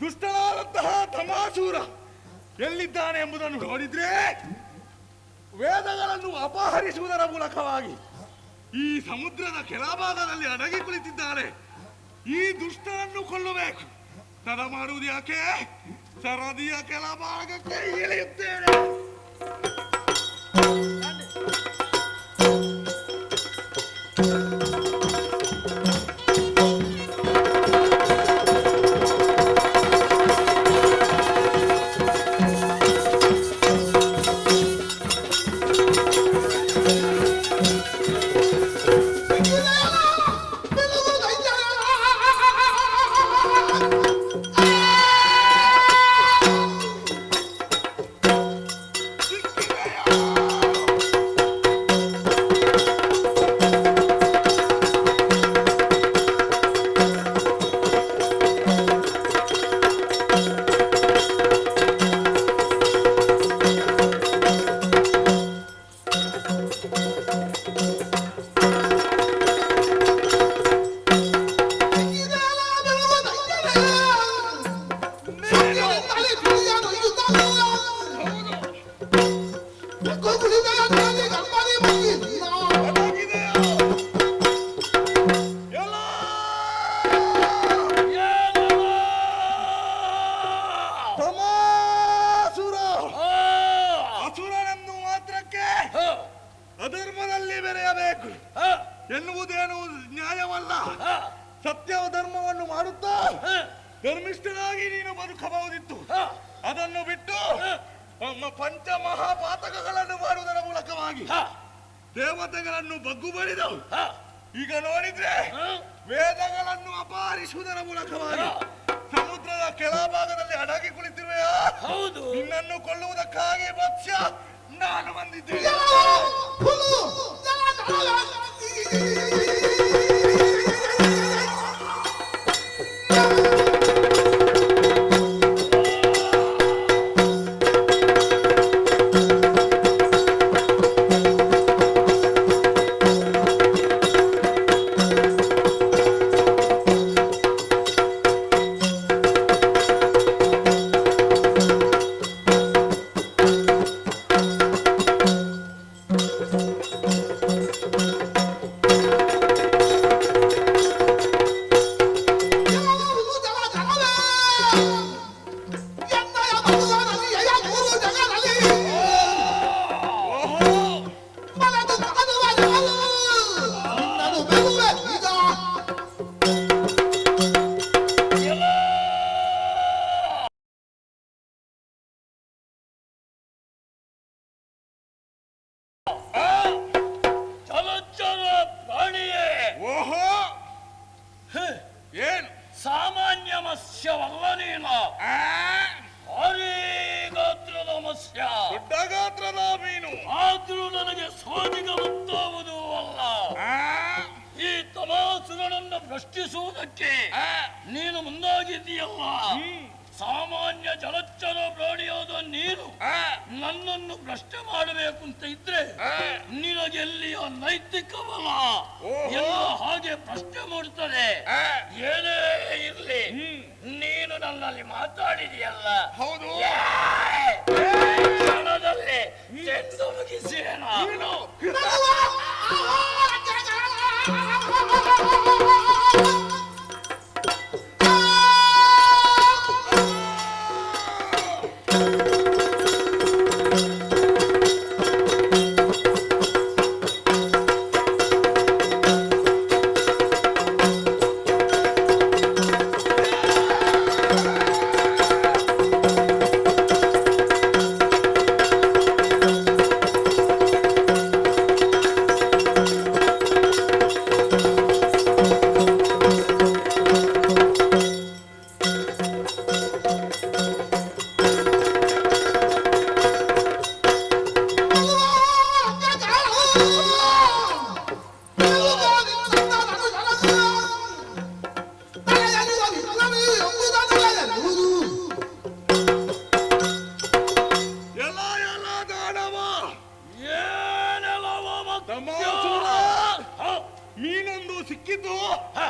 ದುಷ್ಟನಾದಂತಹ ತಮಾಸೂರ ಎಲ್ಲಿದ್ದಾನೆ ಎಂಬುದನ್ನು ನೋಡಿದ್ರೆ ವೇದಗಳನ್ನು ಅಪಹರಿಸುವುದರ ಮೂಲಕವಾಗಿ ಈ ಸಮುದ್ರದ ಕೆಳಭಾಗದಲ್ಲಿ ಅಡಗಿ ಕುಳಿತಿದ್ದಾನೆ. ಈ ದುಷ್ಟನನ್ನು ಕೊಲ್ಲಬೇಕು. ತಡ ಮಾಡುವುದು ಯಾಕೆ? ಸರದಿಯ ಕೆಳಭಾಗಕ್ಕೆ ಇಳಿಯುತ್ತೇನೆ. ಅಧರ್ಮದಲ್ಲಿ ಬೆರೆಯಬೇಕು ಎನ್ನುವುದೇನು ನ್ಯಾಯವಲ್ಲ. ಸತ್ಯ ಧರ್ಮವನ್ನು ಮಾಡುತ್ತಾ ಧರ್ಮಿಷ್ಠನಾಗಿ ನೀನು ಬದುಕಬಹುದಿತ್ತು. ಅದನ್ನು ಬಿಟ್ಟು ಪಂಚ ಮಹಾಪಾತಕಗಳನ್ನು ಮಾಡುವುದರ ಮೂಲಕವಾಗಿ ದೇವತೆಗಳನ್ನು ಬಗ್ಗು ಬಳಿದವು. ಈಗ ನೋಡಿದ್ರೆ ವೇದಗಳನ್ನು ಅಪಹರಿಸುವುದರ ಮೂಲಕವಾಗಿ ಸಮುದ್ರದ ಕೆಳಭಾಗದಲ್ಲಿ ಅಡಗಿ ಕುಳಿತಿರುವೆಯಾ? ಹೌದು. ನಿನ್ನನ್ನು ಕೊಲ್ಲುವುದಕ್ಕಾಗಿ ಭಕ್ಷ್ಯ ನಾನು ಬಂದಿದ್ದೇನೆ. ಸಾಮಾನ್ಯ ಮತ್ಸ್ಯವಲ್ಲ ನೀನು, ಭಾರೀ ಗಾತ್ರದ ಮತ್ಸ್ಯ, ದೊಡ್ಡ ಗಾತ್ರದ ಮೀನು. ಆದ್ರೂ ನನಗೆ ಸೋಜಿಗ ಗೊತ್ತಾಗುವುದು ಅಲ್ಲ. ಈ ತಮಾಸುರನನ್ನು ಭ್ರಷ್ಟಿಸುವುದಕ್ಕೆ ನೀನು ಮುಂದಾಗಿದ್ದೀಯಲ್ಲ. ಸಾಮಾನ್ಯ ಜಲಚರ ಪ್ರಾಣಿಯಾದ ನೀನು ನನ್ನನ್ನು ಭ್ರಷ್ಟ ಮಾಡಬೇಕು ಅಂತ ಇದ್ರೆ ನಿನಗೆಲ್ಲಿಯ ನೈತಿಕ ಬಲ ಎಲ್ಲ ಹಾಗೆ ಪ್ರಶ್ನೆ ಮಾಡುತ್ತದೆ. ಏನೇ ಇರ್ಲಿ, ನೀನು ನನ್ನಲ್ಲಿ ಮಾತಾಡಿದೆಯಲ್ಲ, ಹೌದು, ಕ್ಷಣದಲ್ಲಿ ಚೆಂದು ಮುಗಿಸೇನ. ಸಿಕ್ಕಿದ್ದು ಹ,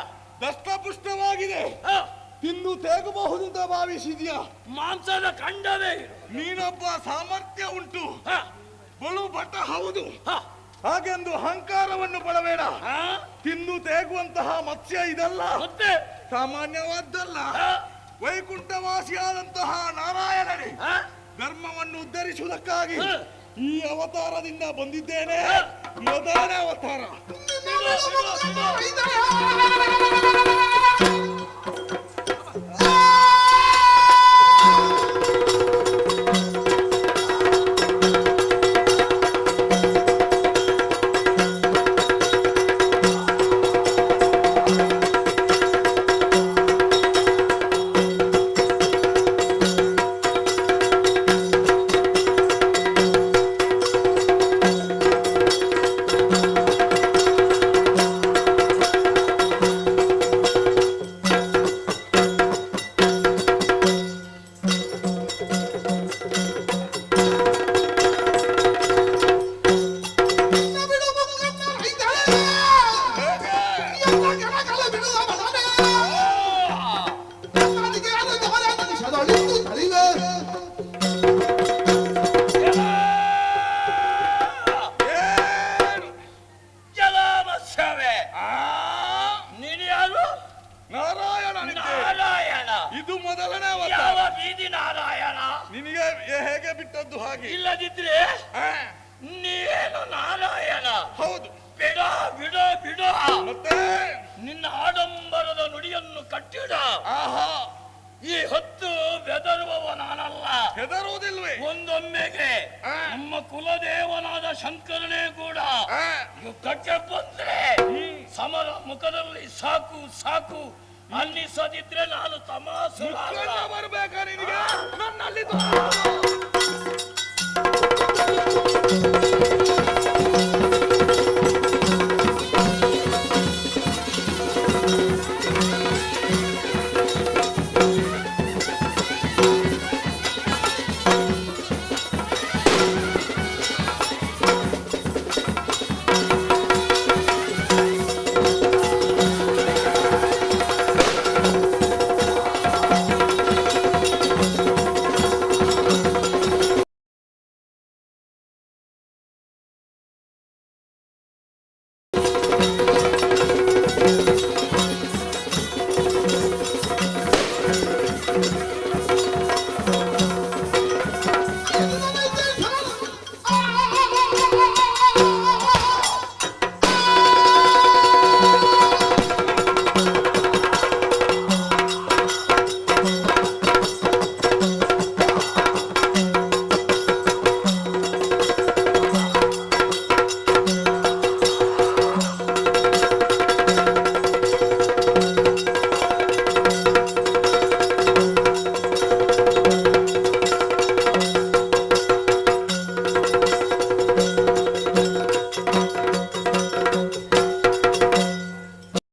ದಷ್ಟಪುಷ್ಟವಾಗಿದೆ. ಹ, ತಿಂದು ತೇಗಬಹುದಂತ ಭಾವಿಸಿದ್ಯಾ? ಮಾಂಸದ ಖಂಡವೇ ಇರು. ನೀನೊಬ್ಬ ಸಾಮರ್ಥ್ಯ ಉಂಟು, ಹ, ಬಲು ಭಟ ಹೌದು, ಹ, ಹಾಗೆಂದು ಅಹಂಕಾರವನ್ನು ಪಡಬೇಡ. ಹ, ತಿಂದು ತೇಗುವಂತಹ ಮತ್ಸ್ಯ ಇದಲ್ಲ, ಮತ್ತೆ ಸಾಮಾನ್ಯವಾದ್ದಲ್ಲ. ಹ, ವೈಕುಂಠವಾಸಿಯಾದಂತಹ ನಾರಾಯಣನೇ ಹ, ಧರ್ಮವನ್ನು ಉದ್ಧರಿಸುವುದಕ್ಕಾಗಿ ಹ. ಈ ಅವತಾರದಿಂದ ಬಂದಿದ್ದೇನೆ. ಹ. ಮೊದಲನೇ ಅವತಾರ. ಬಿಡು, ಬಿಡು, ಬಿಡು. ಏನು? ಜಲಮತ್ಸ್ಯವೇ, ನೀನು ಯಾರು? ನಾರಾಯಣನಿದ್ದೆ. ನಾರಾಯಣ. ಇದು ಮೊದಲನೇ ಯಾವ ಅವತಾರ. ಬೀದಿ ನಾರಾಯಣ? ನಿನಗೆ ಹೇಗೆ ಬಿಟ್ಟದ್ದು ಹಾಗೆ. ಇಲ್ಲದಿದ್ರೆ ಆ, ನೀನು ನಾರಾಯಣ? ಹೌದು. ಬಿಡ ಬಿಡ ಬಿಡ. ಮತ್ತೆ ನಿನ್ನ ಆಡಂಬರದ ನುಡಿಯನ್ನು ಕಟ್ಟಿಡ. ಆಹಾ, ಈ ಹೊತ್ತು ಬೆದರುವವ ನಾನಲ್ಲ. ಹೆದರುವುದಿಲ್ವೇ? ಒಂದೊಮ್ಮೆಗೆ ಆ. ನಮ್ಮ ಕುಲದೇವನಾದ ಶಂಕರನೇ ಕೂಡ ಆ, ಯುದ್ಧಕ್ಕೆ ಬಂದ್ರೆ ಸಮರ ಮುಖದಲ್ಲಿ ಸಾಕು ಸಾಕು ಅನ್ನಿಸದಿದ್ರೆ ನಾನು ತಮಾಸು ಮುಖಂಡ ಬರ್ಬೇಕಾ ನಿನಗೆ? ನನ್ನಲ್ಲಿ